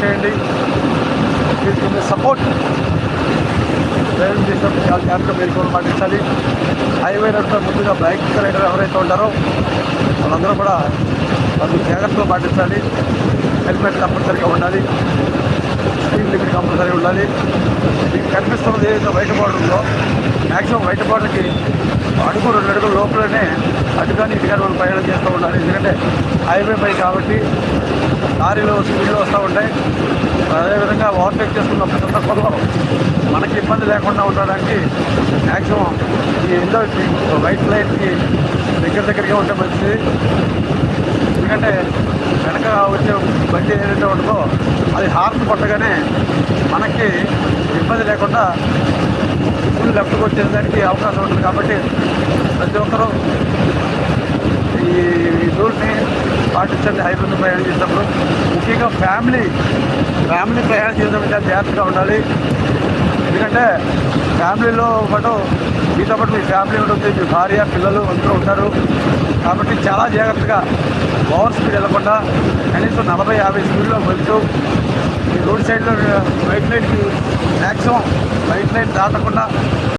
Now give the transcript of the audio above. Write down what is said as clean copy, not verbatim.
చేయండి. దీనికి support driving చేసినప్పుడు చాలా జాగ్రత్తగా మెలకువలు పాటించాలి. హైవే రోడ్లో ముందుగా బైక్ రైడర్ ఎవరైతే ఉంటారో వాళ్ళందరూ కూడా వాళ్ళు జాగ్రత్తలు పాటించాలి. హెల్మెట్ తప్పనిసరిగా ఉండాలి. స్పీడ్ లిమిట్ కంపల్సరీ ఉండాలి. మీకు కనిపిస్తున్నది ఏదైతే వైట్ బార్డర్ ఉందో మ్యాక్సిమం వైట్ బార్డర్కి అడుగు 2 అడుగుల లోపలనే అటుగాని ఇటుగాని మనం ప్రయాణం చేస్తూ ఉండాలి. ఎందుకంటే హైవే పై కాబట్టి లారీలు స్పీడ్లో వస్తూ ఉంటాయి. అదేవిధంగా ఓవర్టేక్ చేసుకున్న సందర్భంలో మనకి ఇబ్బంది లేకుండా ఉండడానికి మ్యాక్సిమం ఈ ఎంతో వైట్ లైట్కి దగ్గరగా ఉంటే మంచిది. ఎందుకంటే వెనక వచ్చే బండి ఏదైతే ఉంటుందో అది హార్న్ కొట్టగానే మనకి ఇబ్బంది లేకుండా ఫుల్ లెఫ్ట్కి వచ్చేదానికి అవకాశం ఉంటుంది. కాబట్టి ప్రతి ఒక్కరూ ఈ రూల్ని పాటించండి. హైవే ప్రయాణం చేసినప్పుడు ముఖ్యంగా ఫ్యామిలీ ప్రయాణం చేసినప్పుడు చాలా జాగ్రత్తగా ఉండాలి. ఎందుకంటే ఫ్యామిలీలో పాటు మీతో పాటు మీ ఫ్యామిలీ ఉంటుంది, మీ భార్య పిల్లలు అందరూ ఉంటారు. కాబట్టి చాలా జాగ్రత్తగా ఓవర్ స్పీడ్ వెళ్ళకుండా కనీసం 40-50 స్పీడ్లో వెళ్తూ ఈ రోడ్ సైడ్లో వైట్ లైట్కి మ్యాక్సిమం వైట్ లైట్ దాటకుండా